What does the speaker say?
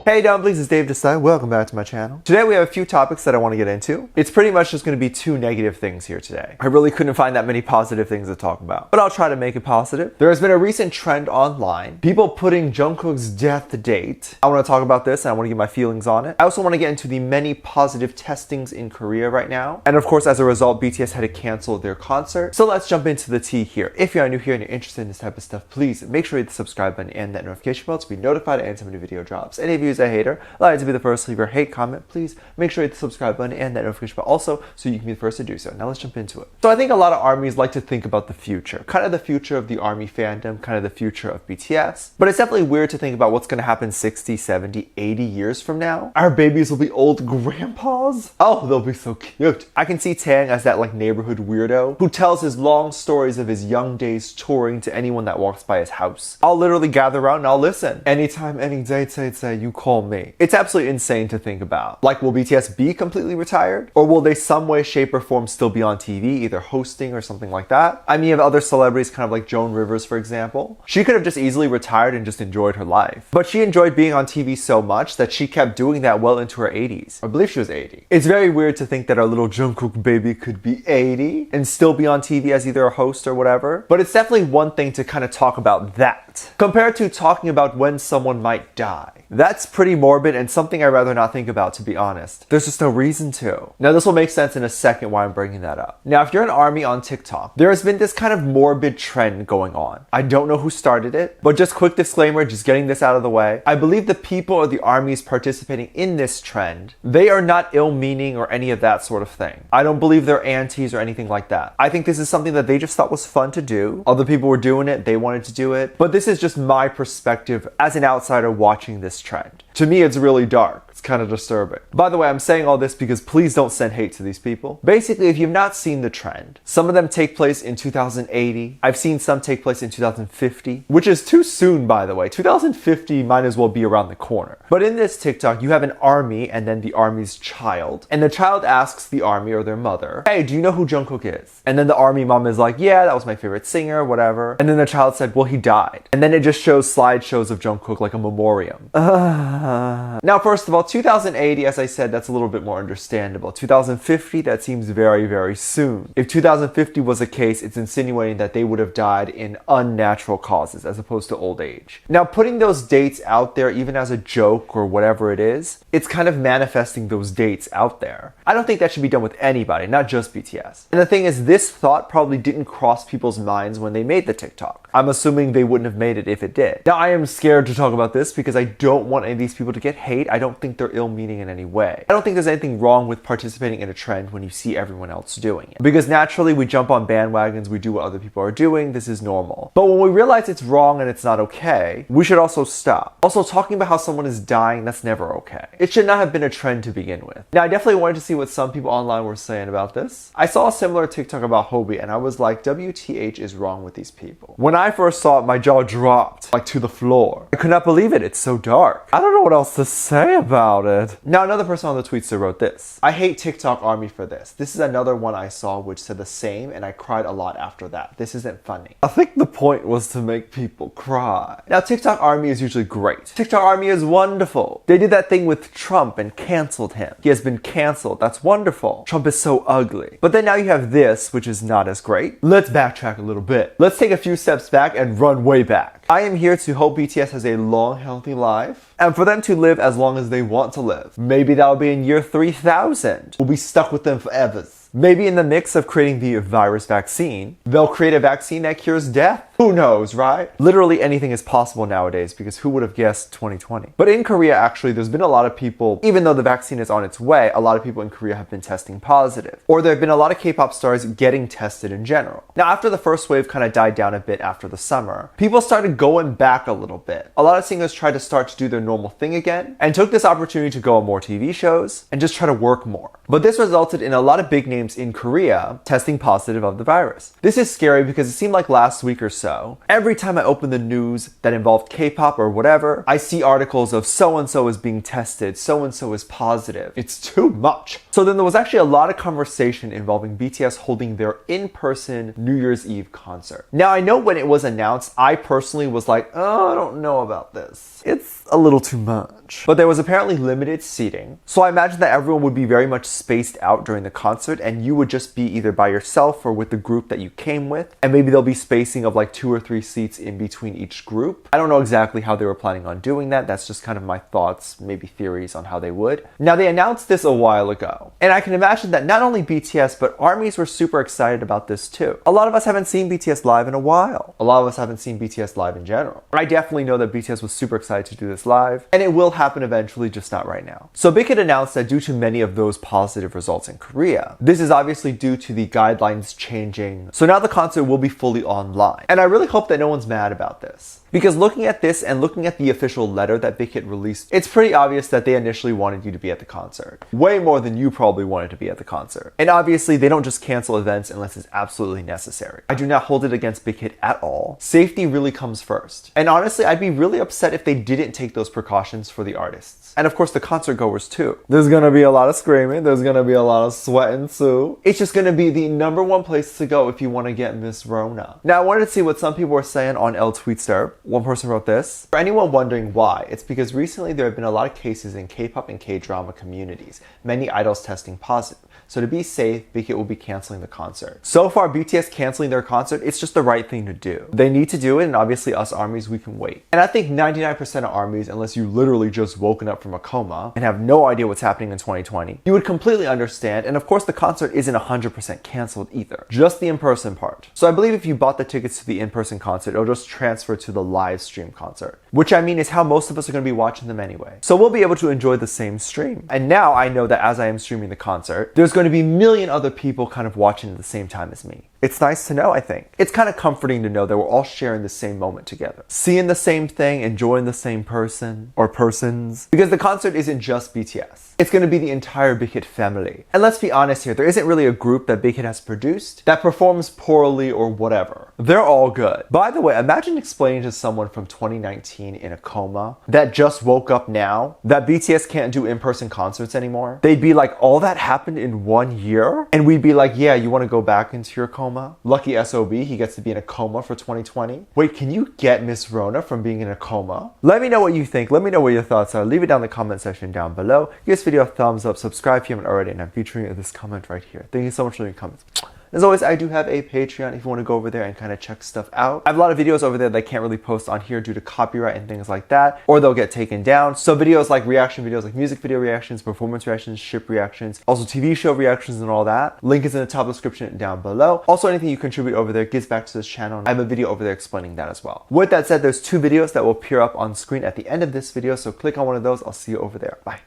Hey dumplings, it's Dave Desai. Welcome back to my channel. Today we have a few topics that I want to get into. It's pretty much just going to be two negative things here today. I really couldn't find that many positive things to talk about, but I'll try to make it positive. There has been a recent trend online, people putting Jungkook's death date. I want to talk about this and I want to give my feelings on it. I also want to get into the many positive testings in Korea right now. And of course, as a result, BTS had to cancel their concert. So let's jump into the tea here. If you are new here and you're interested in this type of stuff, please make sure you hit the subscribe button and that notification bell to be notified anytime a new video drops. And if you a hater, allow you to be the first to leave your hate comment, please make sure you hit the subscribe button and that notification bell also so you can be the first to do so. Now let's jump into it. So I think a lot of armies like to think about the future, kind of the future of the army fandom, kind of the future of BTS. But it's definitely weird to think about what's going to happen 60, 70, 80 years from now. Our babies will be old grandpas. Oh, they'll be so cute. I can see Tang as that like neighborhood weirdo who tells his long stories of his young days touring to anyone that walks by his house. I'll literally gather around and I'll listen. Anytime, any day, say, you call me. It's absolutely insane to think about. Like, will BTS be completely retired? Or will they some way, shape, or form still be on TV, either hosting or something like that? I mean, you have other celebrities, kind of like Joan Rivers, for example. She could have just easily retired and just enjoyed her life. But she enjoyed being on TV so much that she kept doing that well into her 80s. I believe she was 80. It's very weird to think that our little Jungkook baby could be 80 and still be on TV as either a host or whatever. But it's definitely one thing to kind of talk about that, compared to talking about when someone might die. That's pretty morbid and something I'd rather not think about, to be honest. There's just no reason to. Now this will make sense in a second why I'm bringing that up. Now if you're an army on TikTok, there has been this kind of morbid trend going on. I don't know who started it, but just quick disclaimer, just getting this out of the way. I believe the people or the armies participating in this trend, they are not ill-meaning or any of that sort of thing. I don't believe they're antis or anything like that. I think this is something that they just thought was fun to do. Other people were doing it, they wanted to do it. But this is just my perspective as an outsider watching this trend. To me, it's really dark. It's kind of disturbing. By the way, I'm saying all this because please don't send hate to these people. Basically, if you've not seen the trend, some of them take place in 2080. I've seen some take place in 2050, which is too soon, by the way. 2050 might as well be around the corner. But in this TikTok, you have an army and then the army's child. And the child asks the army or their mother, hey, do you know who Jungkook is? And then the army mom is like, yeah, that was my favorite singer, whatever. And then the child said, well, he died. And then it just shows slideshows of Jungkook like a memoriam. Now, first of all, 2080, as I said, that's a little bit more understandable. 2050, that seems very, very soon. If 2050 was a case, it's insinuating that they would have died in unnatural causes as opposed to old age. Now, putting those dates out there, even as a joke or whatever it is, it's kind of manifesting those dates out there. I don't think that should be done with anybody, not just BTS. And the thing is, this thought probably didn't cross people's minds when they made the TikTok. I'm assuming they wouldn't have made it if it did. Now, I am scared to talk about this because I don't want any of these people to get hate. I don't think they're ill-meaning in any way. I don't think there's anything wrong with participating in a trend when you see everyone else doing it. Because naturally, we jump on bandwagons, we do what other people are doing, this is normal. But when we realize it's wrong and it's not okay, we should also stop. Also, talking about how someone is dying, that's never okay. It should not have been a trend to begin with. Now, I definitely wanted to see what some people online were saying about this. I saw a similar TikTok about Hobie and I was like, WTH is wrong with these people. When I first saw it, my jaw dropped like to the floor. I could not believe it. It's so dark. I don't know what else to say about it. Now, another person on the tweetster wrote this. I hate TikTok army for this. This is another one I saw which said the same and I cried a lot after that. This isn't funny. I think the point was to make people cry. Now, TikTok army is usually great. TikTok army is wonderful. They did that thing with Trump and canceled him. He has been canceled. That's wonderful. Trump is so ugly. But then now you have this, which is not as great. Let's backtrack a little bit. Let's take a few steps back and run way back. I am here to hope BTS has a long, healthy life and for them to live as long as they want to live. Maybe that'll be in year 3000. We'll be stuck with them forever. Maybe in the mix of creating the virus vaccine, they'll create a vaccine that cures death. Who knows, right? Literally anything is possible nowadays because who would have guessed 2020? But in Korea, actually, there's been a lot of people, even though the vaccine is on its way, a lot of people in Korea have been testing positive. Or there have been a lot of K-pop stars getting tested in general. Now, after the first wave kind of died down a bit after the summer, people started going back a little bit. A lot of singers tried to start to do their normal thing again and took this opportunity to go on more TV shows and just try to work more. But this resulted in a lot of big names in Korea testing positive of the virus. This is scary because it seemed like last week or so, so, every time I open the news that involved K-pop or whatever, I see articles of so-and-so is being tested, so-and-so is positive. It's too much. So then there was actually a lot of conversation involving BTS holding their in-person New Year's Eve concert. Now I know when it was announced, I personally was like, oh, I don't know about this. It's a little too much. But there was apparently limited seating, so I imagine that everyone would be very much spaced out during the concert and you would just be either by yourself or with the group that you came with, and maybe there'll be spacing of like 2 or 3 seats in between each group. I don't know exactly how they were planning on doing that. That's just kind of my thoughts, maybe theories on how they would. Now they announced this a while ago, and I can imagine that not only BTS but ARMYs were super excited about this too. A lot of us haven't seen BTS live in a while. A lot of us haven't seen BTS live in general. I definitely know that BTS was super excited to do this live, and it will happen eventually, just not right now. So Big Hit announced that due to many of those positive results in Korea, this is obviously due to the guidelines changing. So now the concert will be fully online. And I really hope that no one's mad about this. Because looking at this and looking at the official letter that Big Hit released, it's pretty obvious that they initially wanted you to be at the concert. Way more than you probably wanted to be at the concert. And obviously they don't just cancel events unless it's absolutely necessary. I do not hold it against Big Hit at all. Safety really comes first. And honestly, I'd be really upset if they didn't take those precautions for the artists. And of course the concert goers too. There's gonna be a lot of screaming, there's gonna be a lot of sweat and sue. It's just gonna be the #1 place to go if you wanna get Miss Rona. Now I wanted to see what some people were saying on LTweetster. One person wrote this. For anyone wondering why, it's because recently there have been a lot of cases in K-pop and K-drama communities, many idols testing positive. So to be safe, Big Hit will be canceling the concert. So far, BTS canceling their concert, it's just the right thing to do. They need to do it, and obviously us ARMYs, we can wait. And I think 99% of ARMYs, unless you literally just woken up from a coma and have no idea what's happening in 2020, you would completely understand. And of course, the concert isn't 100% canceled either, just the in-person part. So I believe if you bought the tickets to the in-person concert, it'll just transfer to the live stream concert, which I mean is how most of us are going to be watching them anyway. So we'll be able to enjoy the same stream. And now I know that as I am streaming the concert, there's going to be a million other people kind of watching at the same time as me. It's nice to know, I think. It's kind of comforting to know that we're all sharing the same moment together. Seeing the same thing, enjoying the same person or persons. Because the concert isn't just BTS. It's going to be the entire Big Hit family. And let's be honest here, there isn't really a group that Big Hit has produced that performs poorly or whatever. They're all good. By the way, imagine explaining to someone from 2019 in a coma that just woke up now that BTS can't do in-person concerts anymore. They'd be like, all that happened in 1 year? And we'd be like, yeah, you want to go back into your coma? Lucky SOB, he gets to be in a coma for 2020. Wait, can you get Miss Rona from being in a coma? Let me know what you think. Let me know what your thoughts are. Leave it down in the comment section down below. Give this video a thumbs up, subscribe if you haven't already, and I'm featuring this comment right here. Thank you so much for leaving comments. As always, I do have a Patreon if you want to go over there and kind of check stuff out. I have a lot of videos over there that I can't really post on here due to copyright and things like that, or they'll get taken down. So videos like reaction videos, like music video reactions, performance reactions, ship reactions, also TV show reactions and all that. Link is in the top description down below. Also, anything you contribute over there gives back to this channel. I have a video over there explaining that as well. With that said, there's 2 videos that will appear up on screen at the end of this video, so click on one of those. I'll see you over there. Bye.